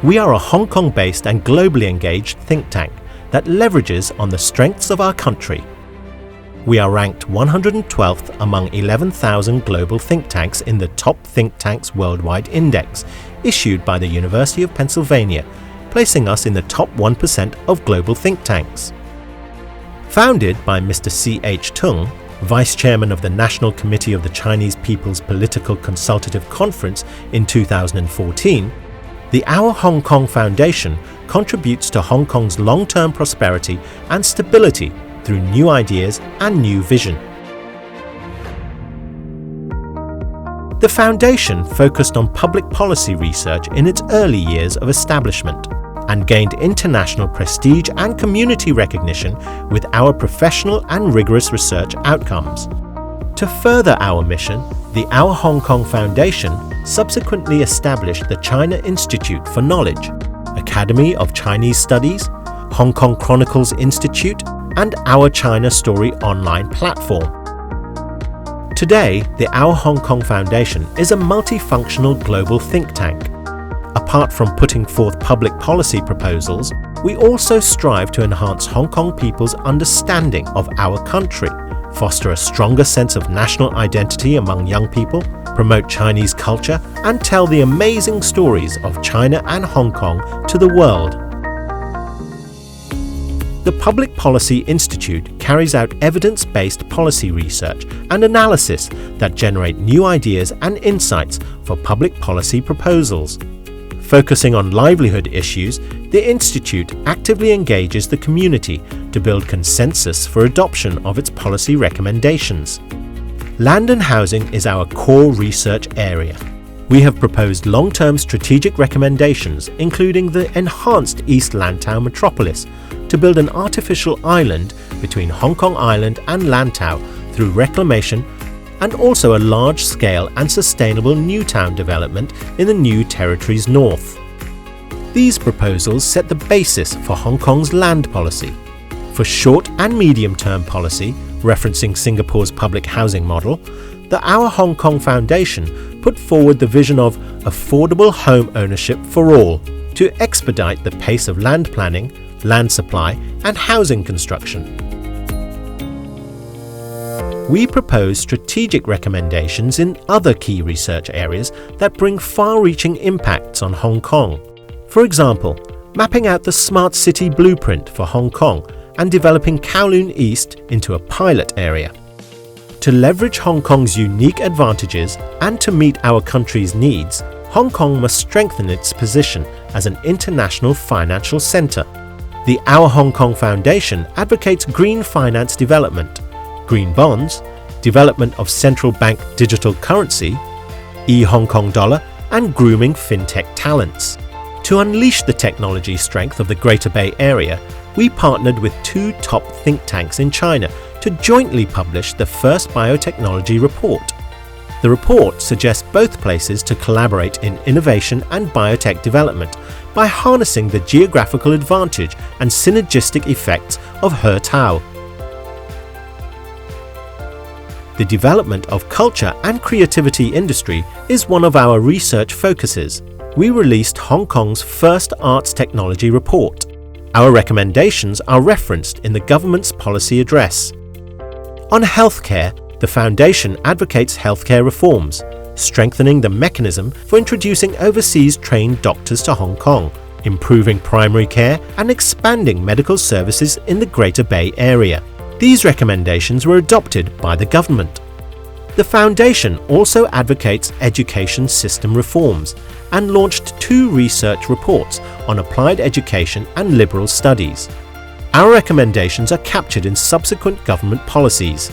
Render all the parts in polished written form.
We are a Hong Kong-based and globally engaged think tank that leverages on the strengths of our country. We are ranked 112th among 11,000 global think tanks in the Top Think Tanks Worldwide Index, issued by the University of Pennsylvania, placing us in the top 1% of global think tanks. Founded by Mr. C.H. Tung, Vice Chairman of the National Committee of the Chinese People's Political Consultative Conference in 2014, the Our Hong Kong Foundation contributes to Hong Kong's long-term prosperity and stability through new ideas and new vision. The foundation focused on public policy research in its early years of establishment and gained international prestige and community recognition with our professional and rigorous research outcomes. To further our mission, the Our Hong Kong Foundation subsequently established the China Institute for Knowledge, Academy of Chinese Studies, Hong Kong Chronicles Institute, and Our China Story online platform. Today, the Our Hong Kong Foundation is a multifunctional global think tank. Apart from putting forth public policy proposals, we also strive to enhance Hong Kong people's understanding of our country, foster a stronger sense of national identity among young people, promote Chinese culture, and tell the amazing stories of China and Hong Kong to the world. The Public Policy Institute carries out evidence-based policy research and analysis that generate new ideas and insights for public policy proposals. Focusing on livelihood issues, the Institute actively engages the community to build consensus for adoption of its policy recommendations. Land and housing is our core research area. We have proposed long-term strategic recommendations, including the enhanced East Lantau metropolis, to build an artificial island between Hong Kong Island and Lantau through reclamation, and also a large-scale and sustainable new town development in the New Territories North. These proposals set the basis for Hong Kong's land policy. For short and medium-term policy, referencing Singapore's public housing model, the Our Hong Kong Foundation put forward the vision of affordable home ownership for all to expedite the pace of land planning, land supply, and housing construction. We propose strategic recommendations in other key research areas that bring far-reaching impacts on Hong Kong. For example, mapping out the Smart City Blueprint for Hong Kong and developing Kowloon East into a pilot area. To leverage Hong Kong's unique advantages and to meet our country's needs, Hong Kong must strengthen its position as an international financial centre. The Our Hong Kong Foundation advocates green finance development, green bonds, development of central bank digital currency, e-Hong Kong dollar, and grooming fintech talents. To unleash the technology strength of the Greater Bay Area, we partnered with two top think tanks in China to jointly publish the first biotechnology report. The report suggests both places to collaborate in innovation and biotech development by harnessing the geographical advantage and synergistic effects of He-Tao. The development of culture and creativity industry is one of our research focuses. We released Hong Kong's first arts technology report. Our recommendations are referenced in the government's policy address. On healthcare, the Foundation advocates healthcare reforms, strengthening the mechanism for introducing overseas trained doctors to Hong Kong, improving primary care, and expanding medical services in the Greater Bay Area. These recommendations were adopted by the government. The Foundation also advocates education system reforms and launched 2 research reports on applied education and liberal studies. Our recommendations are captured in subsequent government policies.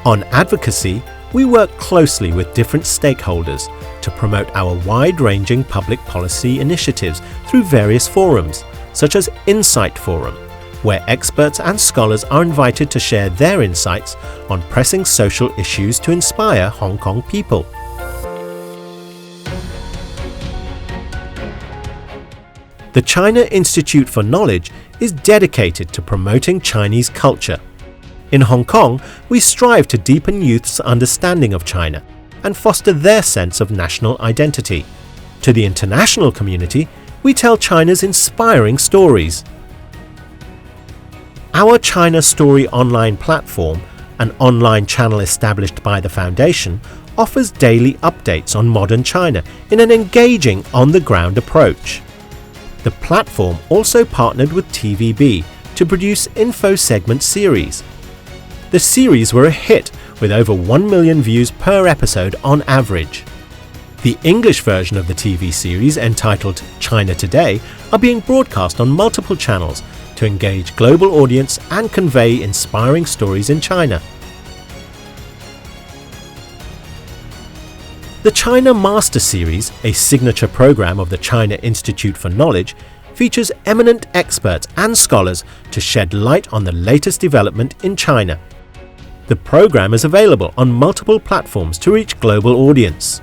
On advocacy, we work closely with different stakeholders to promote our wide-ranging public policy initiatives through various forums, such as Insight Forum, where experts and scholars are invited to share their insights on pressing social issues to inspire Hong Kong people. The China Institute for Knowledge is dedicated to promoting Chinese culture. In Hong Kong, we strive to deepen youth's understanding of China and foster their sense of national identity. To the international community, we tell China's inspiring stories. Our China Story online platform, an online channel established by the Foundation, offers daily updates on modern China in an engaging, on-the-ground approach. The platform also partnered with TVB to produce info segment series. The series were a hit, with over 1 million views per episode on average. The English version of the TV series, entitled China Today, are being broadcast on multiple channels to engage global audience and convey inspiring stories in China. The China Master Series, a signature program of the China Institute for Knowledge, features eminent experts and scholars to shed light on the latest development in China. The program is available on multiple platforms to reach global audience.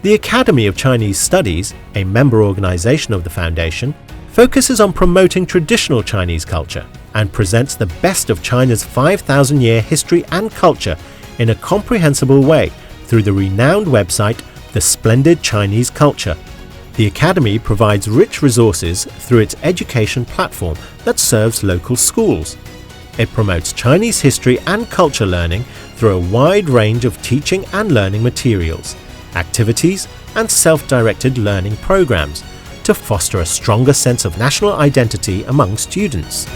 The Academy of Chinese Studies, a member organization of the Foundation, focuses on promoting traditional Chinese culture and presents the best of China's 5,000-year history and culture in a comprehensible way through the renowned website The Splendid Chinese Culture. The Academy provides rich resources through its education platform that serves local schools. It promotes Chinese history and culture learning through a wide range of teaching and learning materials, activities, and self-directed learning programs to foster a stronger sense of national identity among students.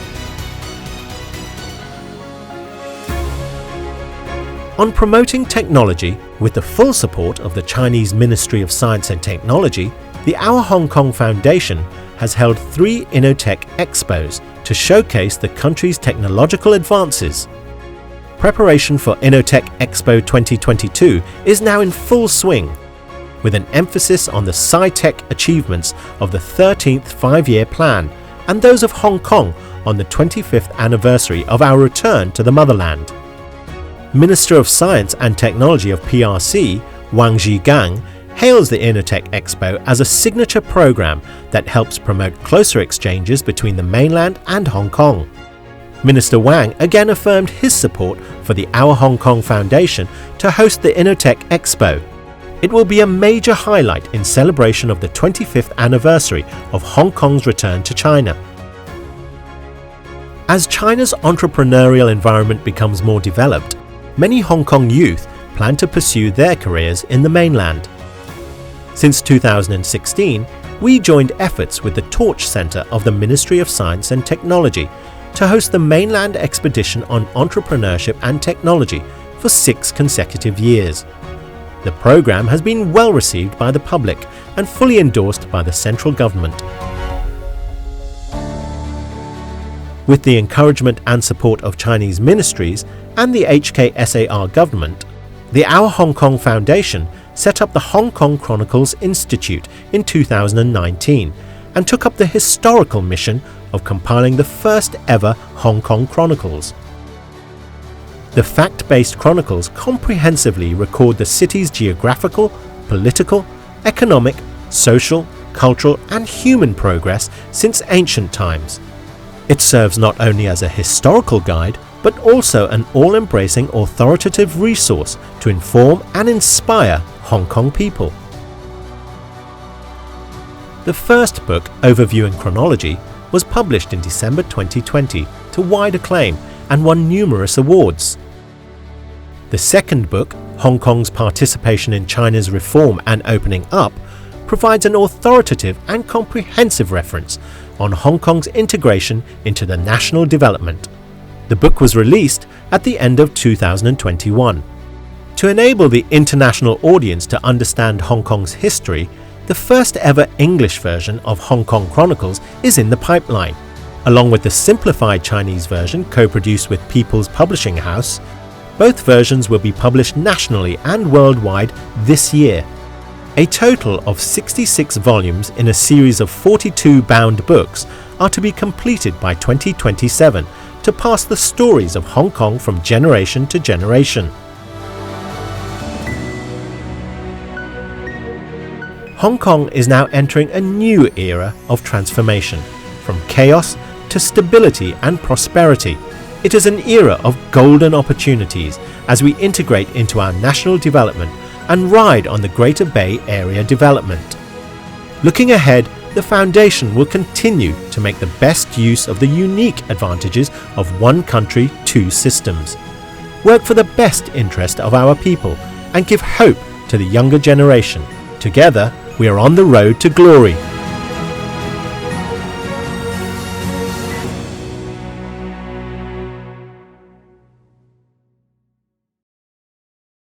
On promoting technology, with the full support of the Chinese Ministry of Science and Technology, the Our Hong Kong Foundation has held 3 Innotech Expos to showcase the country's technological advances. Preparation for Innotech Expo 2022 is now in full swing, with an emphasis on the sci-tech achievements of the 13th five-year plan and those of Hong Kong on the 25th anniversary of our return to the motherland. Minister of Science and Technology of PRC, Wang Zhigang, hails the Innotech Expo as a signature program that helps promote closer exchanges between the mainland and Hong Kong. Minister Wang again affirmed his support for the Our Hong Kong Foundation to host the Innotech Expo. It will be a major highlight in celebration of the 25th anniversary of Hong Kong's return to China. As China's entrepreneurial environment becomes more developed, many Hong Kong youth plan to pursue their careers in the mainland. Since 2016, we joined efforts with the Torch Centre of the Ministry of Science and Technology to host the Mainland Expedition on Entrepreneurship and Technology for 6 consecutive years. The programme has been well received by the public and fully endorsed by the central government. With the encouragement and support of Chinese ministries and the HKSAR government, the Our Hong Kong Foundation set up the Hong Kong Chronicles Institute in 2019 and took up the historical mission of compiling the first ever Hong Kong Chronicles. The fact-based chronicles comprehensively record the city's geographical, political, economic, social, cultural and human progress since ancient times. It serves not only as a historical guide, but also an all-embracing authoritative resource to inform and inspire Hong Kong people. The first book, Overviewing Chronology, was published in December 2020 to wide acclaim and won numerous awards. The second book, Hong Kong's Participation in China's Reform and Opening Up, provides an authoritative and comprehensive reference on Hong Kong's integration into the national development. The book was released at the end of 2021. To enable the international audience to understand Hong Kong's history, the first ever English version of Hong Kong Chronicles is in the pipeline, along with the simplified Chinese version co-produced with People's Publishing House. Both versions will be published nationally and worldwide this year. A total of 66 volumes in a series of 42 bound books are to be completed by 2027 to pass the stories of Hong Kong from generation to generation. Hong Kong is now entering a new era of transformation, from chaos to stability and prosperity. It is an era of golden opportunities as we integrate into our national development and ride on the Greater Bay Area development. Looking ahead, the Foundation will continue to make the best use of the unique advantages of one country, two systems, work for the best interest of our people, and give hope to the younger generation. Together, we are on the road to glory.